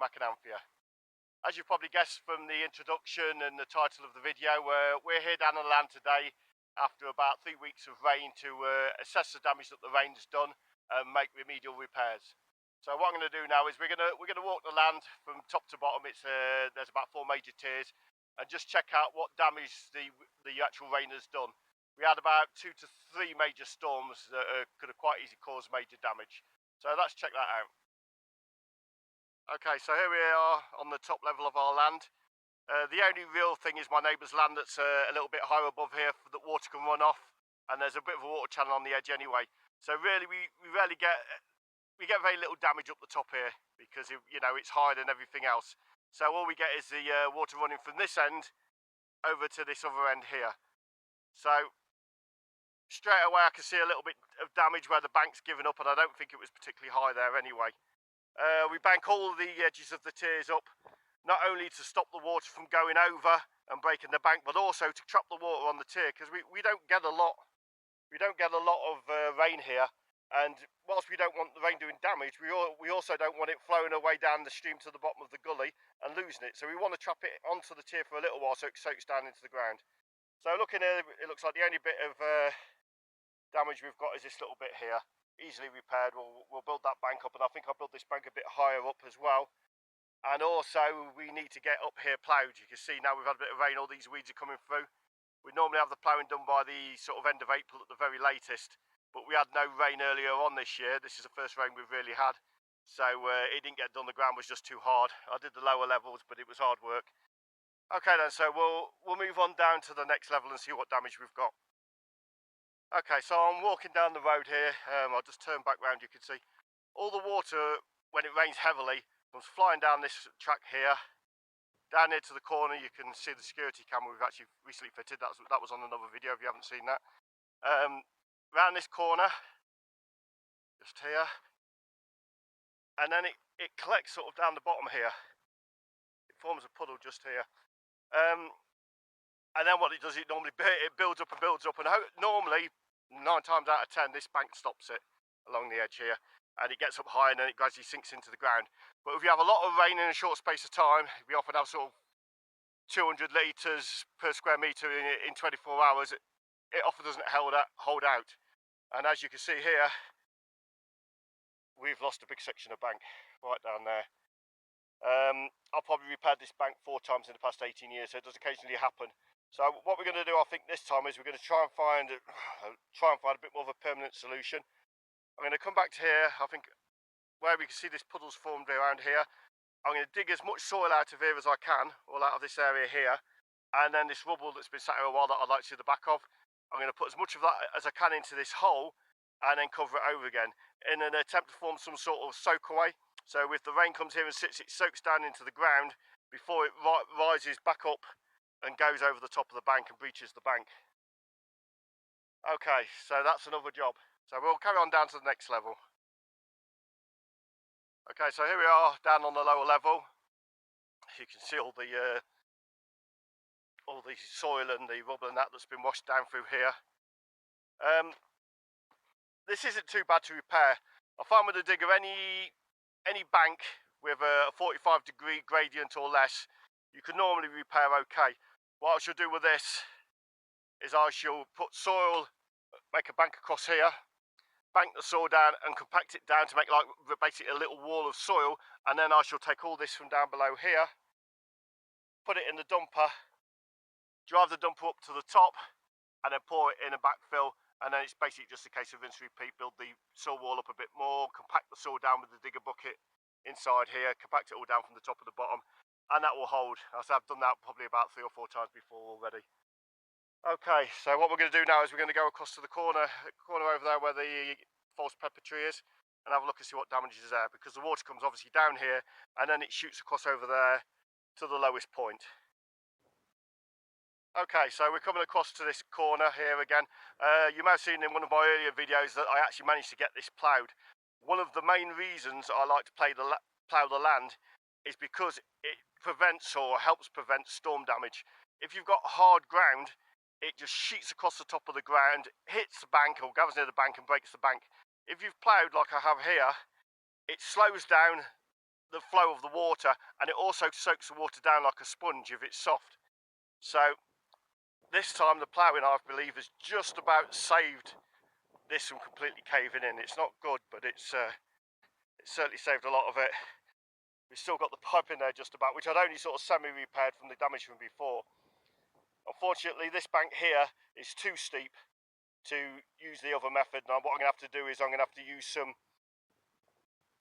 Macananthia. As you've probably guessed from the introduction and the title of the video, we're here down on the land today after about 3 weeks of rain to assess the damage that the rain's done and make remedial repairs. So what I'm going to do now is we're going to walk the land from top to bottom. There's about 4 major tiers, and just check out what damage the actual rain has done. We had about 2 to 3 major storms that could have quite easily caused major damage. So let's check that out. Okay, so here we are on the top level of our land. The only real thing is my neighbour's land that's a little bit higher above here that water can run off, and there's a bit of a water channel on the edge anyway. So really we rarely get very little damage up the top here because it's higher than everything else. So all we get is the water running from this end over to this other end here. So straight away I can see a little bit of damage where the bank's given up, and I don't think it was particularly high there anyway. We bank all the edges of the tiers up, not only to stop the water from going over and breaking the bank, but also to trap the water on the tier, because we don't get a lot of rain here, and whilst we don't want the rain doing damage, we also don't want it flowing away down the stream to the bottom of the gully and losing it. So we want to trap it onto the tier for a little while so it soaks down into the ground. So looking here, it looks like the only bit of damage we've got is this little bit here, easily repaired. We'll build that bank up, and I think I'll build this bank a bit higher up as well. And also we need to get up here ploughed. You can see now we've had a bit of rain, all these weeds are coming through. We normally have the ploughing done by the sort of end of April at the very latest, but we had no rain earlier on this year. This is the first rain we've really had, so it didn't get done. The ground was just too hard. I did the lower levels, but it was hard work. Okay then, so we'll move on down to the next level and see what damage we've got. Okay, so I'm walking down the road here. I'll just turn back round. You can see all the water, when it rains heavily, comes flying down this track here. Down here to the corner, you can see the security camera we've actually recently fitted. That was on another video if you haven't seen that. Round this corner, just here. And then it collects sort of down the bottom here. It forms a puddle just here. And then what it does, it builds up and builds up, and normally 9 times out of 10 this bank stops it along the edge here, and it gets up high and then it gradually sinks into the ground. But if you have a lot of rain in a short space of time, we often have sort of 200 litres per square metre in 24 hours, it often doesn't hold out. And as you can see here, we've lost a big section of bank right down there. I've probably repaired this bank 4 times in the past 18 years, so it does occasionally happen. So what we're going to do, I think, this time is we're going to try and find a bit more of a permanent solution. I'm going to come back to here. I think where we can see this puddle's formed around here, I'm going to dig as much soil out of here as I can, all out of this area here, and then this rubble that's been sat here a while that I'd like to see the back of, I'm going to put as much of that as I can into this hole and then cover it over again in an attempt to form some sort of soak away. So if the rain comes here and sits, it soaks down into the ground before it rises back up and goes over the top of the bank and breaches the bank. Okay, so that's another job. So we'll carry on down to the next level. Okay, so here we are down on the lower level. You can see all the soil and the rubble and that's been washed down through here. This isn't too bad to repair. I find with a digger, any bank with a 45-degree gradient or less, you can normally repair okay. What I shall do with this is I shall put soil, make a bank across here, bank the soil down and compact it down to make like basically a little wall of soil, and then I shall take all this from down below here, put it in the dumper, drive the dumper up to the top, and then pour it in a backfill, and then it's basically just a case of rinse repeat, build the soil wall up a bit more, compact the soil down with the digger bucket inside here, compact it all down from the top to the bottom, and that will hold. I've done that probably about 3 or 4 times before already. Okay, so what we're going to do now is we're going to go across to the corner over there where the false pepper tree is, and have a look and see what damage is there, because the water comes obviously down here and then it shoots across over there to the lowest point. Okay, so we're coming across to this corner here again. You may have seen in one of my earlier videos that I actually managed to get this ploughed. One of the main reasons I like to plough the land is because it prevents or helps prevent storm damage. If you've got hard ground, it just sheets across the top of the ground, hits the bank or gathers near the bank and breaks the bank. If you've ploughed like I have here, it slows down the flow of the water, and it also soaks the water down like a sponge if it's soft. So this time the ploughing, I believe, has just about saved this from completely caving in. It's not good, but it's certainly saved a lot of it. We've still got the pipe in there just about, which I'd only sort of semi-repaired from the damage from before. Unfortunately, this bank here is too steep to use the other method. Now what I'm going to have to do is I'm going to have to use some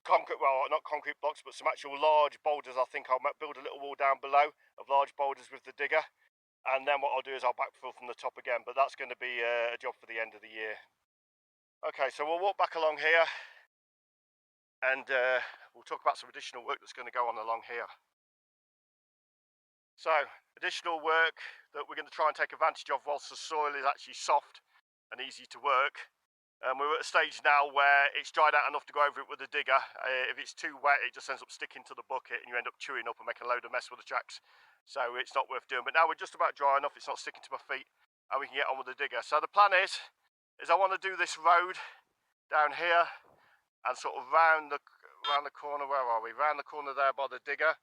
concrete, well, not concrete blocks, but some actual large boulders. I think I'll build a little wall down below of large boulders with the digger, and then what I'll do is I'll backfill from the top again, but that's going to be a job for the end of the year. Okay, so we'll walk back along here, and we'll talk about some additional work that's going to go on along here. So, additional work that we're going to try and take advantage of whilst the soil is actually soft and easy to work. We're at a stage now where it's dried out enough to go over it with a digger. If it's too wet, it just ends up sticking to the bucket and you end up chewing up and making a load of mess with the tracks. So it's not worth doing. But now we're just about dry enough, it's not sticking to my feet, and we can get on with the digger. So the plan is I want to do this road down here and sort of round the corner. Where are we? Round the corner there by the digger.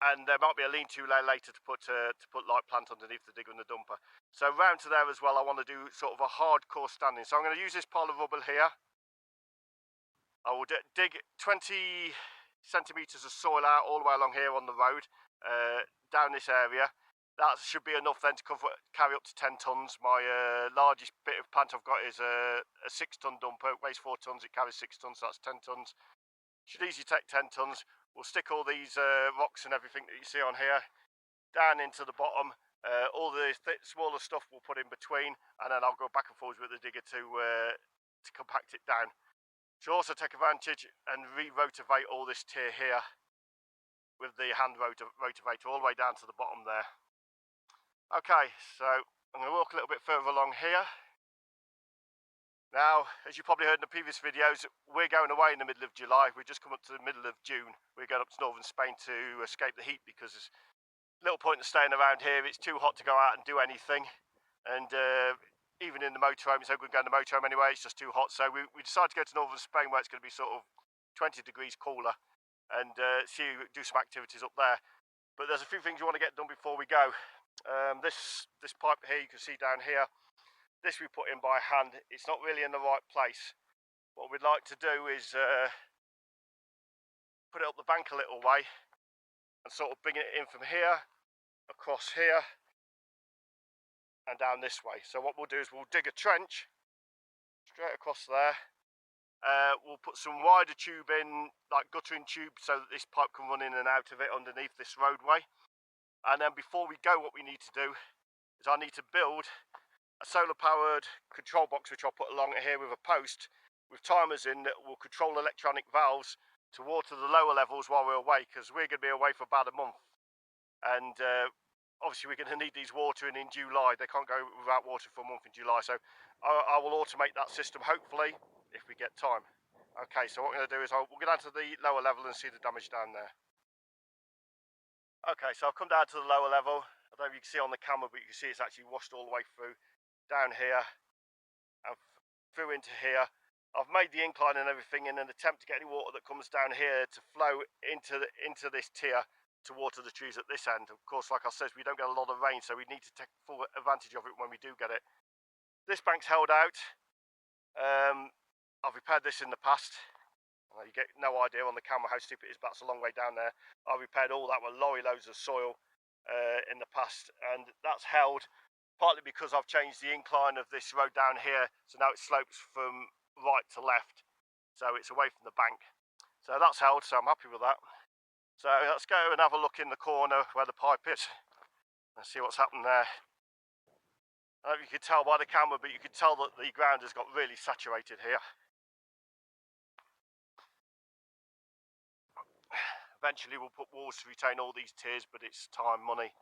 And there might be a lean-to later to put light plant underneath the digger and the dumper. So round to there as well, I want to do sort of a hardcore standing. So I'm going to use this pile of rubble here. I will dig 20 centimetres of soil out all the way along here on the road, down this area. That should be enough then to carry up to 10 tonnes. My largest bit of plant I've got is a 6-tonne dumper. It weighs 4 tonnes, it carries 6 tonnes, so that's 10 tonnes. Should easily take 10 tonnes. We'll stick all these rocks and everything that you see on here down into the bottom. All the smaller stuff we'll put in between, and then I'll go back and forth with the digger to compact it down. Should also take advantage and re-rotivate all this tier here with the hand rotavator all the way down to the bottom there. Okay, so I'm going to walk a little bit further along here. Now, as you probably heard in the previous videos, we're going away in the middle of July. We've just come up to the middle of June. We're going up to northern Spain to escape the heat because there's little point in staying around here. It's too hot to go out and do anything. And even in the motorhome, it's no good going to the motorhome anyway. It's just too hot. So we decided to go to northern Spain where it's going to be sort of 20 degrees cooler and do some activities up there. But there's a few things you want to get done before we go. This pipe here you can see down here. This we put in by hand. It's not really in the right place. What we'd like to do is put it up the bank a little way and sort of bring it in from here, across here, and down this way. So what we'll do is we'll dig a trench straight across there. We'll put some wider tube in, like guttering tube, so that this pipe can run in and out of it underneath this roadway. And then before we go, what we need to do is I need to build a solar powered control box, which I'll put along here with a post with timers in that will control electronic valves to water the lower levels while we're away, because we're going to be away for about a month, and obviously we're going to need these watering in July. They can't go without water for a month in July, so I will automate that system hopefully if we get time. Okay, so what I'm going to do is we'll go down to the lower level and see the damage down there. Okay, so I've come down to the lower level. I don't know if you can see on the camera, but you can see it's actually washed all the way through down here and through into here. I've made the incline and everything in an attempt to get any water that comes down here to flow into this tier to water the trees at this end. Of course, like I said, we don't get a lot of rain, so we need to take full advantage of it when we do get it. This bank's held out. I've repaired this in the past. You get no idea on the camera how steep it is, but that's a long way down there. I repaired all that with lorry loads of soil in the past, and that's held partly because I've changed the incline of this road down here, so now it slopes from right to left, so it's away from the bank. So that's held, so I'm happy with that. So let's go and have a look in the corner where the pipe is and see what's happened there. I don't know if you could tell by the camera, but you could tell that the ground has got really saturated here. Eventually we'll put walls to retain all these tiers, but it's time, money,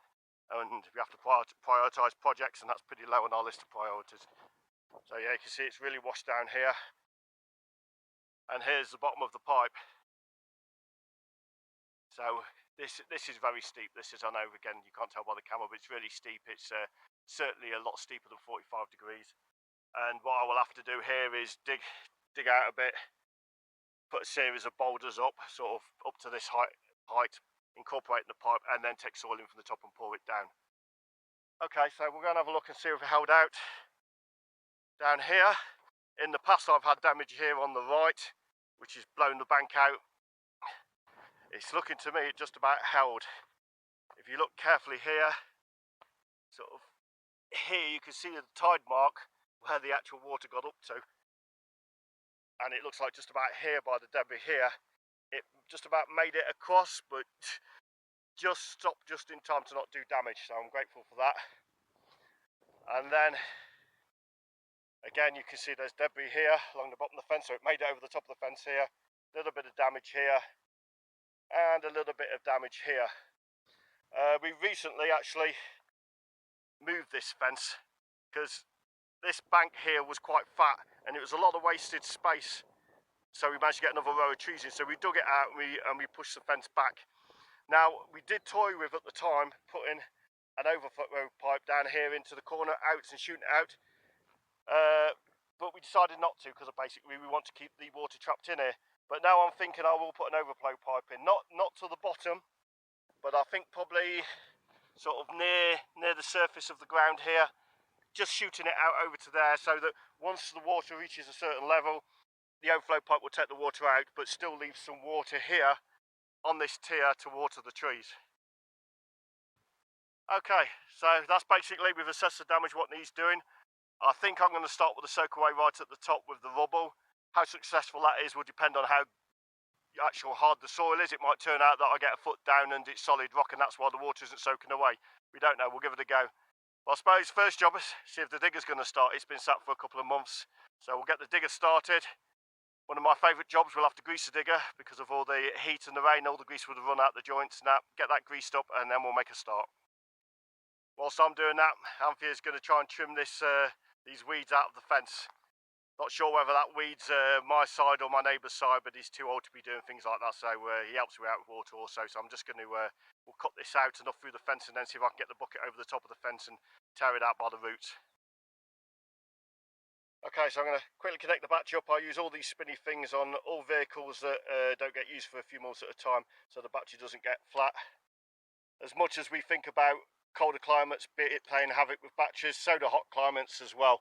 and we have to prioritise projects, and that's pretty low on our list of priorities. So yeah, you can see it's really washed down here, and here's the bottom of the pipe. So this is very steep. This is, I know, again, you can't tell by the camera, but it's really steep. It's certainly a lot steeper than 45 degrees. And what I will have to do here is dig out a bit, put a series of boulders up, sort of up to this height, incorporating the pipe, and then take soil in from the top and pour it down. Okay, so we're going to have a look and see if we held out down here. In the past I've had damage here on the right, which has blown the bank out. It's looking to me it just about held. If you look carefully here, sort of here you can see the tide mark where the actual water got up to. And it looks like just about here by the debris here, it just about made it across, but just stopped just in time to not do damage, so I'm grateful for that. And then again you can see there's debris here along the bottom of the fence, so it made it over the top of the fence here. A little bit of damage here and a little bit of damage here. We recently actually moved this fence because this bank here was quite fat and it was a lot of wasted space, so we managed to get another row of trees in, so we dug it out and we pushed the fence back. Now we did toy with at the time putting an overflow pipe down here into the corner out and shooting it out, but we decided not to because basically we want to keep the water trapped in here. But now I'm thinking I will put an overflow pipe in, not to the bottom, but I think probably sort of near the surface of the ground here, just shooting it out over to there, so that once the water reaches a certain level, the overflow pipe will take the water out, but still leave some water here on this tier to water the trees. Okay, so that's basically, we've assessed the damage, what needs doing. I think I'm going to start with the soak away right at the top with the rubble. How successful that is will depend on how actual hard the soil is. It might turn out that I get a foot down and it's solid rock and that's why the water isn't soaking away. We don't know, we'll give it a go. Well, I suppose first job is see if the digger's going to start. It's been sat for a couple of months, so we'll get the digger started. One of my favourite jobs, we'll have to grease the digger because of all the heat and the rain. All the grease would have run out the joints. Now get that greased up and then we'll make a start. Whilst I'm doing that, Anthea's going to try and trim these weeds out of the fence. Not sure whether that weed's my side or my neighbour's side, but he's too old to be doing things like that, so he helps me out with water also. So I'm just going to we'll cut this out enough through the fence and then see if I can get the bucket over the top of the fence and tear it out by the roots. Okay, so I'm going to quickly connect the battery up. I use all these spinny things on all vehicles that don't get used for a few months at a time, so the battery doesn't get flat. As much as we think about colder climates, be it playing havoc with batteries, so do hot climates as well.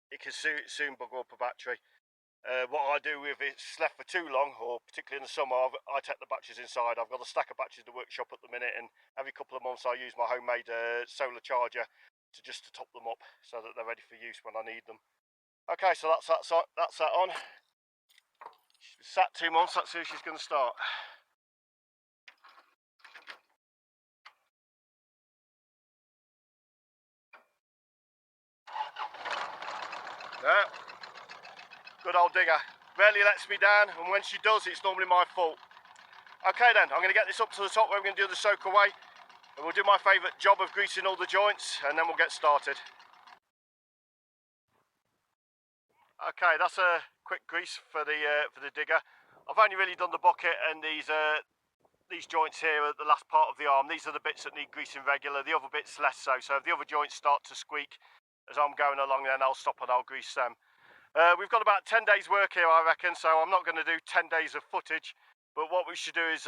It can soon bugger up a battery. What I do if it's left for too long, or particularly in the summer, I take the batteries inside. I've got a stack of batteries in the workshop at the minute, and every couple of months I use my homemade solar charger to top them up so that they're ready for use when I need them. Okay, so that's that on. She's sat 2 months, let's see if she's going to start. Yeah. Good old digger. Rarely lets me down, and when she does, it's normally my fault. Okay then, I'm going to get this up to the top where we're going to do the soak away, and we'll do my favourite job of greasing all the joints, and then we'll get started. Okay, that's a quick grease for the digger. I've only really done the bucket and these joints here at the last part of the arm. These are the bits that need greasing regular, the other bits less so. So if the other joints start to squeak as I'm going along, then I'll stop and I'll grease them. We've got about 10 days work here, I reckon, so I'm not going to do 10 days of footage, but what we should do is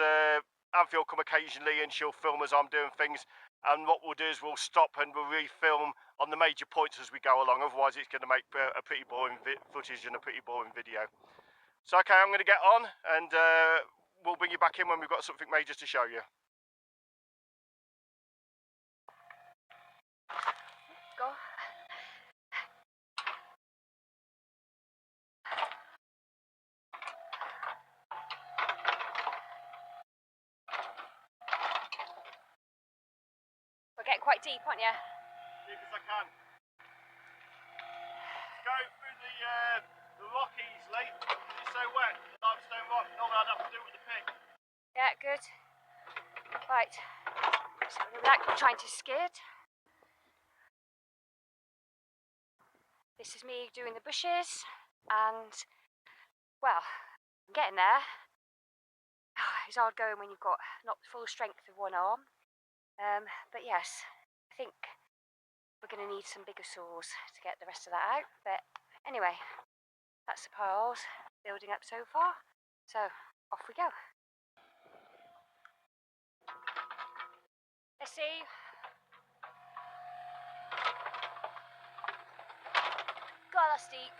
Anthea will come occasionally and she'll film as I'm doing things, and what we'll do is we'll stop and we'll refilm on the major points as we go along, otherwise it's going to make a pretty boring footage and a pretty boring video. So okay, I'm going to get on and we'll bring you back in when we've got something major to show you. Go. We're getting quite deep, aren't you? Deep as I can. Go through the rock easily. It's so wet, the limestone rock. Normally I'd have to do it with a pick. Yeah, good. Right. So without trying to skid. This is me doing the bushes, and well, I'm getting there. It's hard going when you've got not the full strength of one arm. But yes, I think we're going to need some bigger saws to get the rest of that out. But anyway, that's the piles. building up so far. So off we go. Let's see. God, that's steep.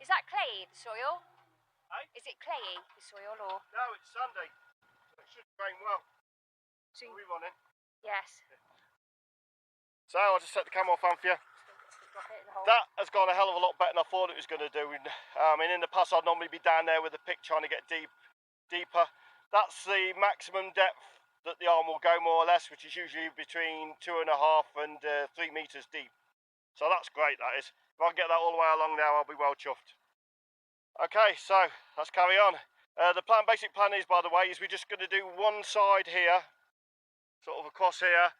Is that clayey, the soil? Hey? Is it clayey, the soil, or? No, it's Sunday. So it should rain well. So Are we running? yes. So I'll just set the camera off, Anthea. Drop it in the hole. That has gone a hell of a lot better than I thought it was going to do. I mean, in the past I'd normally be down there with the pick trying to get deeper. That's the maximum depth that the arm will go, more or less, which is usually between 2.5 and 3 metres deep. So that's great, that is. If I can get that all the way along now, I'll be well chuffed. Okay, so let's carry on. The basic plan is, by the way, is we're just going to do one side here, sort of across here,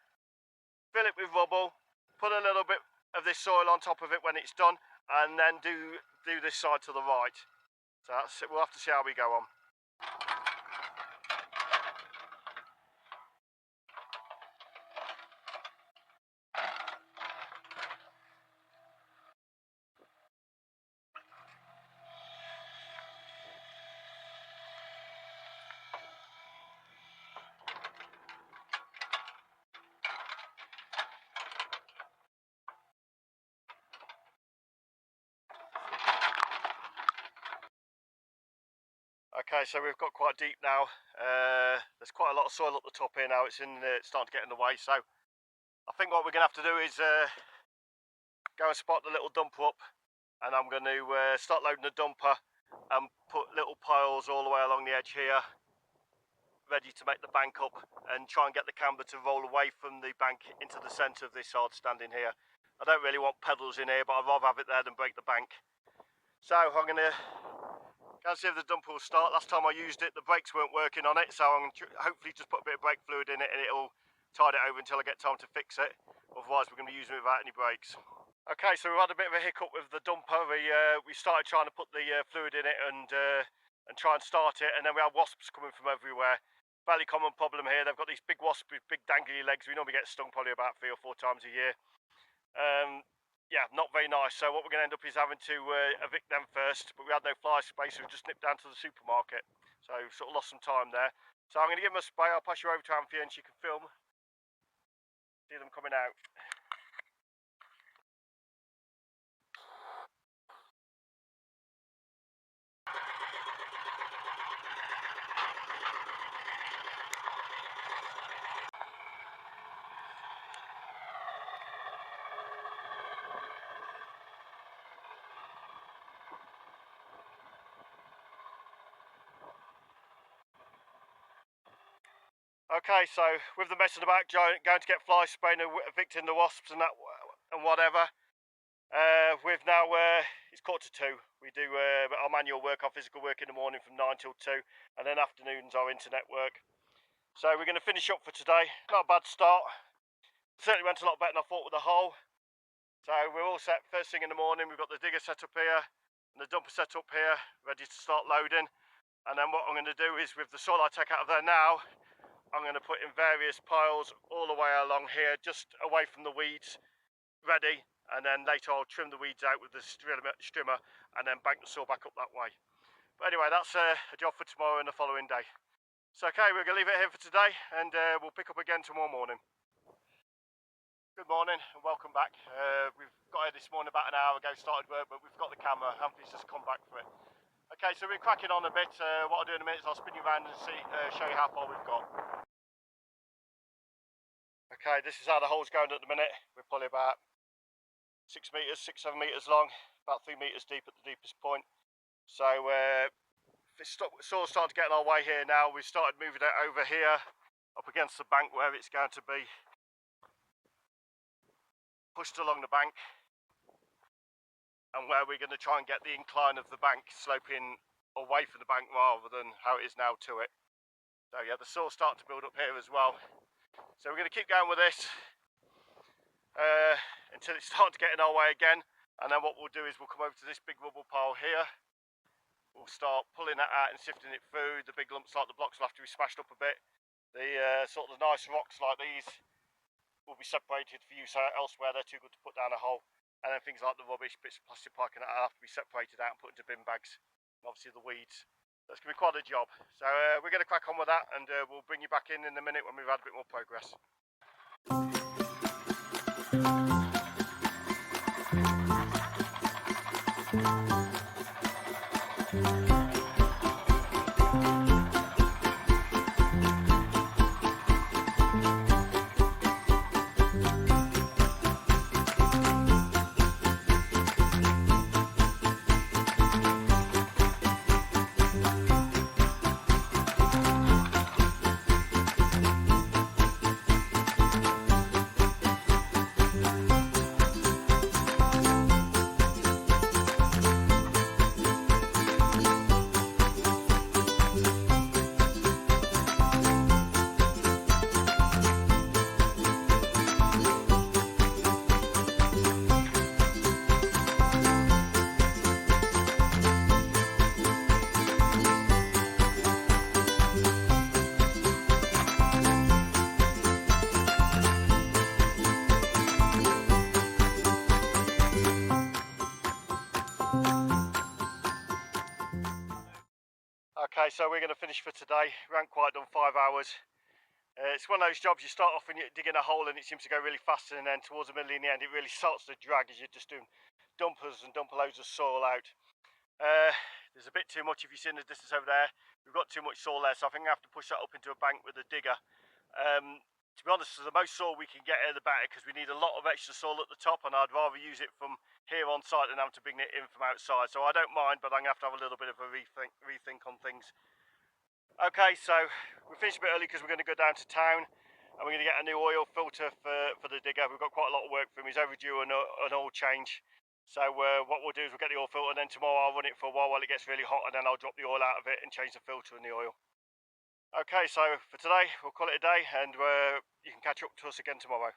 fill it with rubble, put a little bit of this soil on top of it when it's done, and then do this side to the right. So we'll have to see how we go on. Okay, so we've got quite deep now. There's quite a lot of soil up the top here now. It's starting to get in the way. So I think what we're going to have to do is go and spot the little dumper up, and I'm going to start loading the dumper and put little piles all the way along the edge here, ready to make the bank up, and try and get the camber to roll away from the bank into the centre of this hard standing here. I don't really want pedals in here, but I'd rather have it there than break the bank. So I'm going to go and see if the dumper will start. Last time I used it, the brakes weren't working on it, so I'm going to hopefully just put a bit of brake fluid in it and it'll tide it over until I get time to fix it. Otherwise we're going to be using it without any brakes. Okay, so we've had a bit of a hiccup with the dumper. We started trying to put the fluid in it and try and start it, and then we had wasps coming from everywhere. Fairly common problem here. They've got these big wasps with big dangly legs. We normally get stung probably about 3 or 4 times a year. Yeah, not very nice. So what we're going to end up is having to evict them first, but we had no fly space, so we just nipped down to the supermarket. So sort of lost some time there. So I'm going to give them a spray. I'll pass you over to Anthea and she can film. See them coming out. Okay, so with the messing about, going to get fly spray and evicting the wasps and that and whatever, we've now, it's 1:45. We do our manual work, our physical work in the morning from 9 till 2, and then afternoons our internet work. So we're going to finish up for today. Not a bad start. Certainly went a lot better than I thought with the hole. So we're all set first thing in the morning. We've got the digger set up here and the dumper set up here, ready to start loading. And then what I'm going to do is, with the soil I take out of there now, I'm going to put in various piles all the way along here, just away from the weeds, ready. And then later I'll trim the weeds out with the strimmer and then bank the soil back up that way. But anyway, that's a job for tomorrow and the following day. So okay, we're going to leave it here for today, and we'll pick up again tomorrow morning. Good morning and welcome back. We've got here this morning about an hour ago, started work, but we've got the camera. Anthony's just come back for it. Okay, so we're cracking on a bit. What I'll do in a minute is I'll spin you around and show you how far we've got. Okay, this is how the hole's going at the minute. We're probably about 6 metres, 6-7 metres long, about 3 metres deep at the deepest point. So it's sort of started to get in our way here now. We've started moving it over here, up against the bank where it's going to be pushed along the bank, and where we're going to try and get the incline of the bank sloping away from the bank rather than how it is now to it. So yeah, the soil's starting to build up here as well. So we're going to keep going with this until it's starting to get in our way again, and then what we'll do is we'll come over to this big rubble pile here. We'll start pulling that out and sifting it through. The big lumps like the blocks will have to be smashed up a bit. The sort of the nice rocks like these will be separated for use elsewhere. They're too good to put down a hole. And then things like the rubbish, bits of plastic pipe, and that have to be separated out and put into bin bags. And obviously the weeds. So it's going to be quite a job. So we're going to crack on with that, and we'll bring you back in a minute when we've had a bit more progress. Okay, so we're going to finish for today. We haven't quite done 5 hours. It's one of those jobs you start off and you're digging a hole and it seems to go really fast, and then towards the middle and the end it really starts to drag as you're just doing dumpers and dumper loads of soil out. There's a bit too much if you see in the distance over there. We've got too much soil there, so I think I have to push that up into a bank with a digger. To be honest, the most soil we can get here the better, because we need a lot of extra soil at the top, and I'd rather use it from here on site than having to bring it in from outside. So I don't mind, but I'm going to have a little bit of a rethink on things. Okay, so we finished a bit early because we're going to go down to town and we're going to get a new oil filter for the digger. We've got quite a lot of work for him. He's overdue an oil change. So what we'll do is we'll get the oil filter, and then tomorrow I'll run it for a while it gets really hot, and then I'll drop the oil out of it and change the filter and the oil. Okay, so for today we'll call it a day, and you can catch up to us again tomorrow.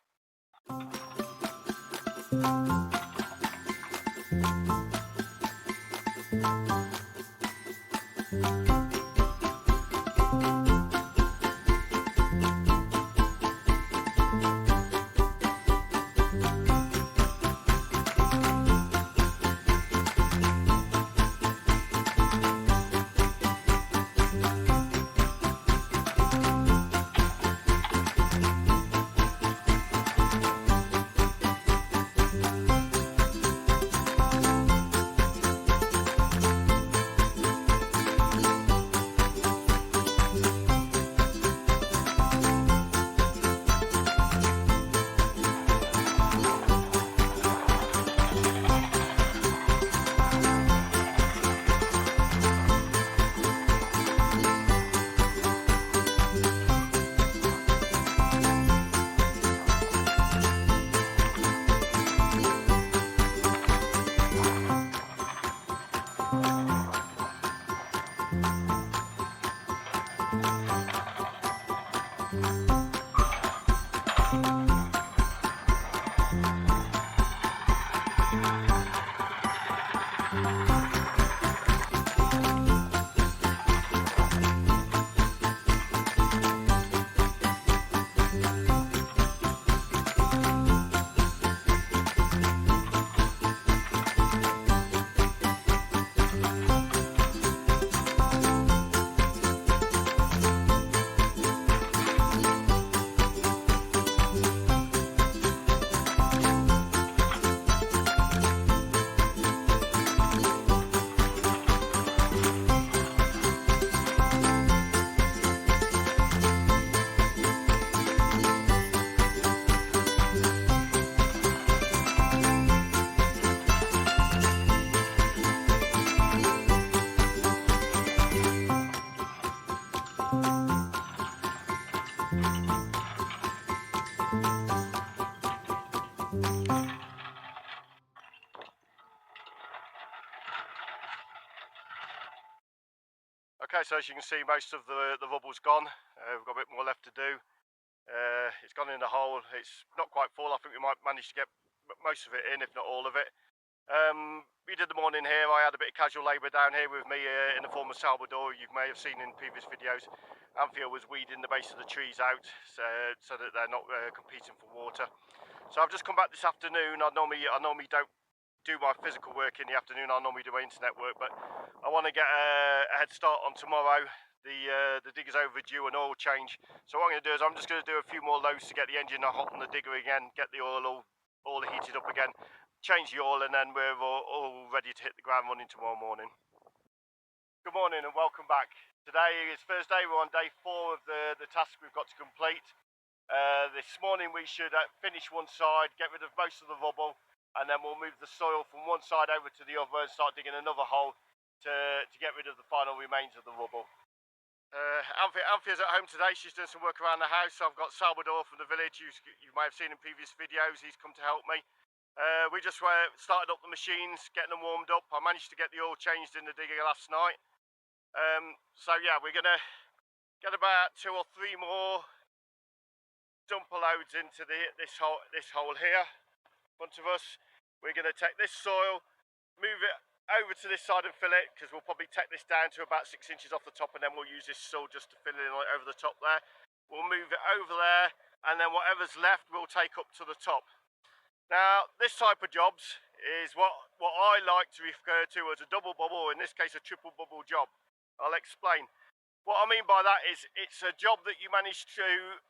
Okay, so as you can see, most of the rubble's gone. We've got a bit more left to do. It's gone in the hole. It's not quite full. I think we might manage to get most of it in, if not all of it. We did the morning here. I had a bit of casual labour down here with me in the form of Salvador, you may have seen in previous videos. Anthea was weeding the base of the trees out so that they're not competing for water. So I've just come back this afternoon. I normally don't do my physical work in the afternoon. I normally do my internet work, but I want to get a head start on tomorrow. The digger's overdue an oil change. So what I'm going to do is I'm just going to do a few more loads to get the engine hot on the digger again, get the oil all heated up again, change the oil, and then we're all ready to hit the ground running tomorrow morning. Good morning and welcome back. Today is Thursday. We're on day 4 of the task we've got to complete. This morning we should finish one side, get rid of most of the rubble, and then we'll move the soil from one side over to the other and start digging another hole to get rid of the final remains of the rubble. Anthea's at home today. She's doing some work around the house. I've got Salvador from the village, you may have seen in previous videos. He's come to help me. We just started up the machines, getting them warmed up. I managed to get the oil changed in the digger last night. So yeah, we're gonna get about 2 or 3 more dumper loads into this hole here in front of us. We're gonna take this soil, move it over to this side and fill it, because we'll probably take this down to about 6 inches off the top, and then we'll use this soil just to fill it in over the top there. We'll move it over there, and then whatever's left we'll take up to the top. Now this type of jobs is what I like to refer to as a double bubble, or in this case a triple bubble job. I'll explain. What I mean by that is it's a job that you manage to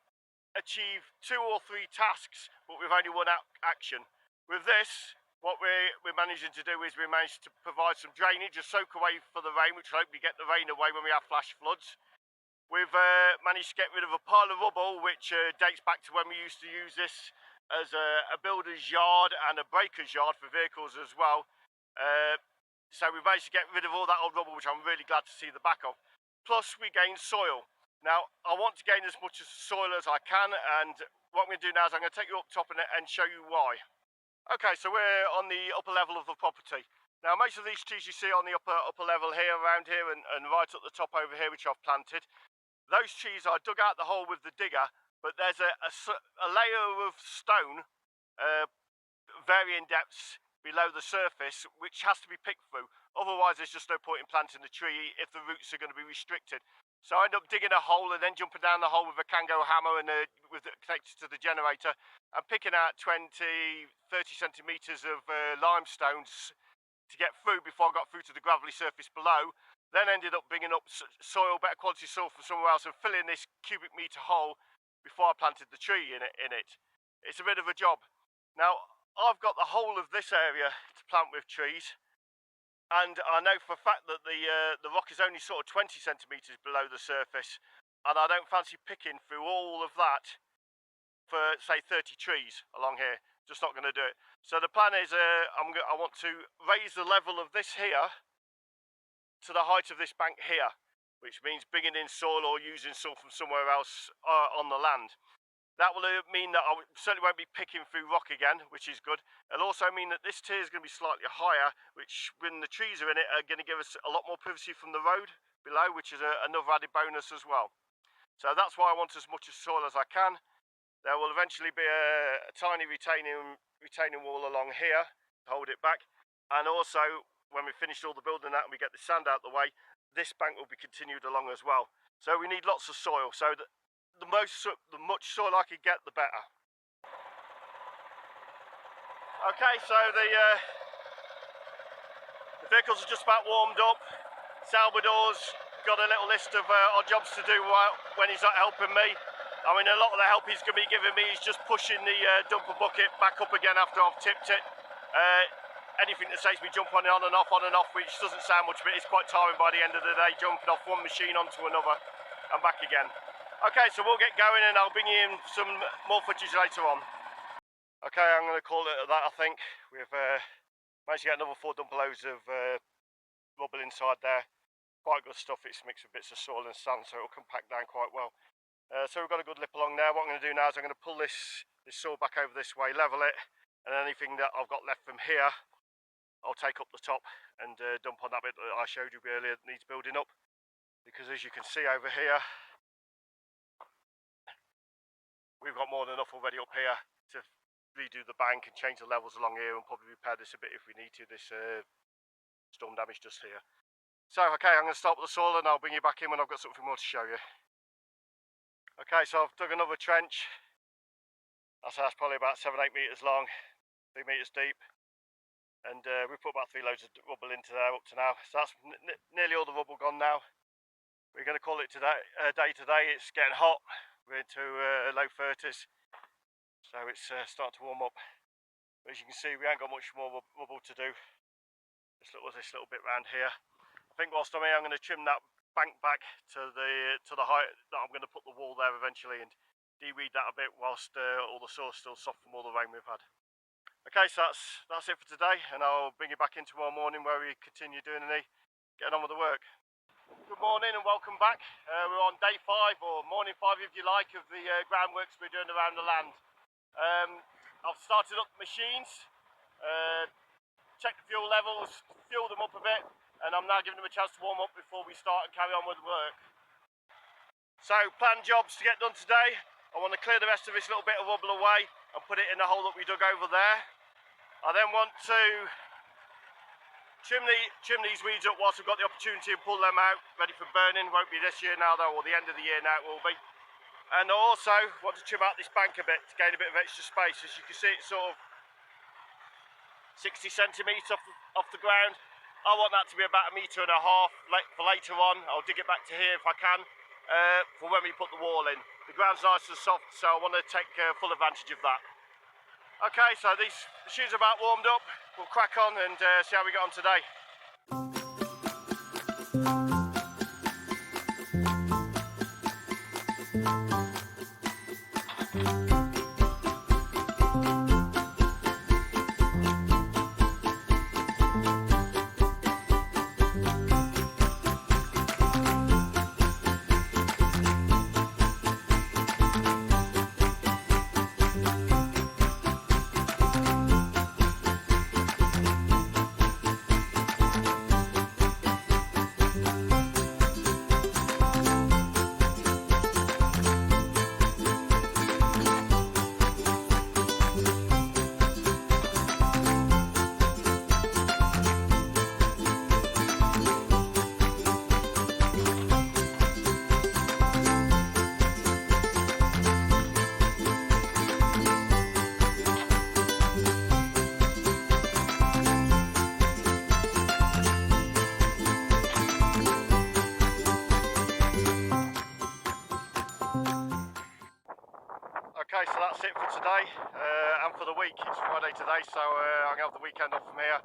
achieve 2 or 3 tasks, but with only one action. With this, what we're managing to do is we managed to provide some drainage, a soak away for the rain, which will hopefully get the rain away when we have flash floods. We've managed to get rid of a pile of rubble, which dates back to when we used to use this as a builder's yard and a breaker's yard for vehicles as well. So we managed to get rid of all that old rubble, which I'm really glad to see the back of. Plus we gained soil. Now I want to gain as much soil as I can, and what I'm going to do now is I'm going to take you up top and show you why. Okay, so we're on the upper level of the property. Now most of these trees you see on the upper level here, around here, and right at the top over here, which I've planted, those trees I dug out the hole with the digger, but there's a layer of stone, varying depths below the surface, which has to be picked through. Otherwise there's just no point in planting the tree if the roots are going to be restricted. So I end up digging a hole and then jumping down the hole with a Kango hammer and connected to the generator, and picking out 20-30 centimetres of limestones to get through before I got through to the gravelly surface below. Then ended up bringing up soil, better quality soil from somewhere else, and filling this cubic metre hole before I planted the tree in it. It's a bit of a job. Now I've got the whole of this area to plant with trees, and I know for a fact that the rock is only sort of 20 centimetres below the surface, and I don't fancy picking through all of that for say 30 trees along here. Just not going to do it. So the plan is I want to raise the level of this here to the height of this bank here, which means bringing in soil or using soil from somewhere else on the land. That will mean that I certainly won't be picking through rock again, which is good. It'll also mean that this tier is going to be slightly higher, which when the trees are in it are going to give us a lot more privacy from the road below, which is another added bonus as well. So that's why I want as much soil as I can. There will eventually be a tiny retaining wall along here to hold it back. And also, when we've finished all the building that and we get the sand out the way, this bank will be continued along as well. So we need lots of soil. So the much soil I could get, the better. Okay, so the vehicles are just about warmed up. Salvador's got a little list of odd jobs to do when he's not helping me. I mean, a lot of the help he's going to be giving me is just pushing the dumper bucket back up again after I've tipped it. Anything that saves me jumping on and off, which doesn't sound much, but it's quite tiring by the end of the day, jumping off one machine onto another and back again. Okay, so we'll get going and I'll bring you in some more footage later on. Okay, I'm going to call it that, I think. We've managed to get another 4 dumper loads of rubble inside there. Quite good stuff. It's mixed with bits of soil and sand, so it'll compact down quite well. So we've got a good lip along there. What I'm going to do now is I'm going to pull this soil back over this way, level it, and anything that I've got left from here, I'll take up the top and dump on that bit that I showed you earlier that needs building up. Because as you can see over here, we've got more than enough already up here to redo the bank and change the levels along here and probably repair this a bit if we need to, this storm damage just here. So okay, I'm going to start with the soil and I'll bring you back in when I've got something more to show you. Okay, so I've dug another trench. That's probably about 7-8 metres long, 3 metres deep, and we put about 3 loads of rubble into there up to now. So that's nearly all the rubble gone now. We're going to call it today. It's getting hot. We're into low 30s, so it's starting to warm up. But as you can see, we ain't got much more rubble to do. This little bit round here. I think whilst I'm here, I'm going to trim that bank back to the height that I'm going to put the wall there eventually, and de-weed that a bit whilst all the soil's still soft from all the rain we've had. Okay, so that's it for today, and I'll bring you back in tomorrow morning where we continue getting on with the work. Good morning and welcome back. We're on day 5, or morning 5 if you like, of the groundworks we're doing around the land. I've started up the machines, checked the fuel levels, fueled them up a bit, and I'm now giving them a chance to warm up before we start and carry on with the work. So, planned jobs to get done today. I want to clear the rest of this little bit of rubble away and put it in the hole that we dug over there. I then want to trim these weeds up whilst I've got the opportunity and pull them out, ready for burning. Won't be this year now though, or the end of the year now it will be. And I also want to trim out this bank a bit to gain a bit of extra space. As you can see, it's sort of 60 centimetres off the ground. I want that to be about 1.5 metres for later on. I'll dig it back to here if I can, for when we put the wall in. The ground's nice and soft, so I want to take full advantage of that. Okay, so the shoes are about warmed up. We'll crack on and see how we get on today. Okay, so that's it for today and for the week. It's Friday today, so I'm going to have the weekend off from here.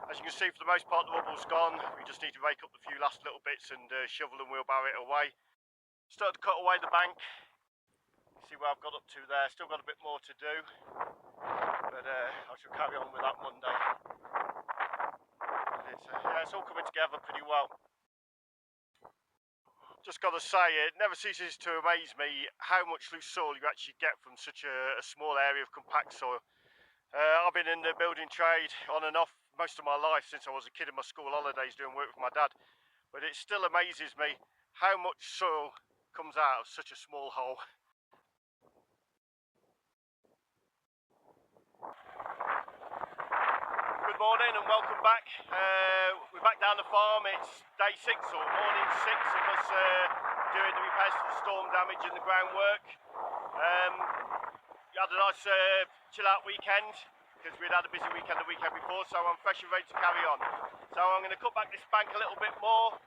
As you can see, for the most part the rubble's gone. We just need to rake up the few last little bits and shovel and wheelbarrow it away. Started to cut away the bank. See where I've got up to there. Still got a bit more to do, but I shall carry on with that Monday. It's all coming together pretty well. Just got to say, it never ceases to amaze me how much loose soil you actually get from such a small area of compact soil. I've been in the building trade on and off most of my life since I was a kid in my school holidays doing work with my dad, but it still amazes me how much soil comes out of such a small hole. Good morning and welcome back. We're back down the farm. It's day 6 or morning 6 of us doing the repairs to the storm damage and the groundwork. We had a nice chill out weekend because we'd had a busy weekend the weekend before, so I'm fresh and ready to carry on. So I'm going to cut back this bank a little bit more,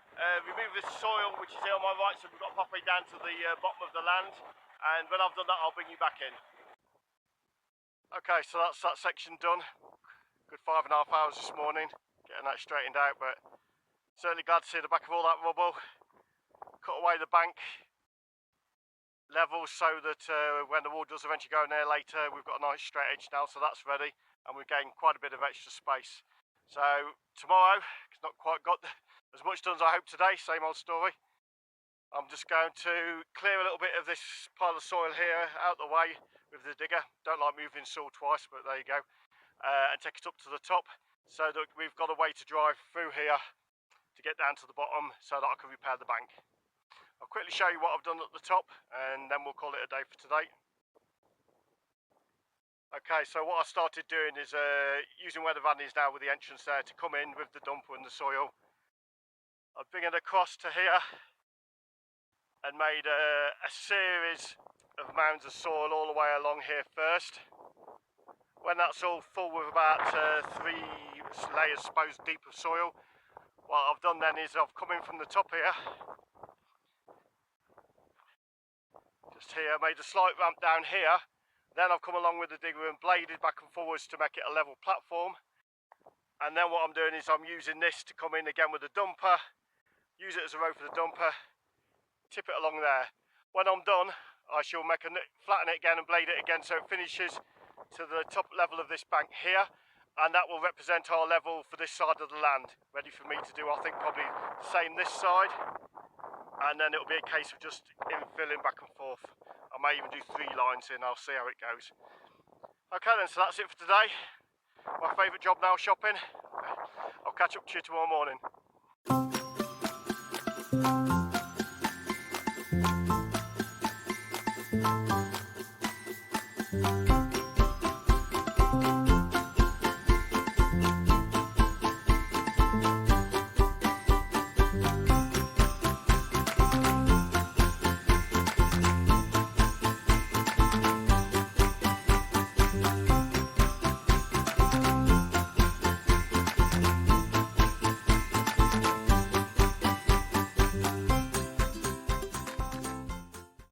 remove this soil which is here on my right, so we've got halfway down to the bottom of the land, and when I've done that I'll bring you back in. Okay, so that's that section done. Good 5.5 hours this morning getting that straightened out, but certainly glad to see the back of all that rubble. Cut away the bank levels so that when the wall does eventually go in there later, we've got a nice straight edge now, so that's ready, and we've gained quite a bit of extra space. So tomorrow, it's not quite got as much done as I hoped today, same old story. I'm just going to clear a little bit of this pile of soil here out the way with the digger. Don't like moving soil twice, but there you go. And take it up to the top so that we've got a way to drive through here to get down to the bottom so that I can repair the bank. I'll quickly show you what I've done at the top and then we'll call it a day for today. Okay, so what I started doing is using where the van is now with the entrance there to come in with the dumper and the soil. I've bring it across to here and made a series of mounds of soil all the way along here first. When that's all full with about 3 layers supposed deep of soil, what I've done then is I've come in from the top here, just here, made a slight ramp down here. Then I've come along with the digger and bladed back and forwards to make it a level platform. And then what I'm doing is I'm using this to come in again with the dumper, use it as a road for the dumper, tip it along there. When I'm done, I shall flatten it again and blade it again so it finishes to the top level of this bank here. And that will represent our level for this side of the land. Ready for me to do, I think, probably the same this side. And then it'll be a case of just infilling back and forth. I may even do 3 lines in, I'll see how it goes. Okay then, so that's it for today. My favourite job now, shopping. I'll catch up to you tomorrow morning.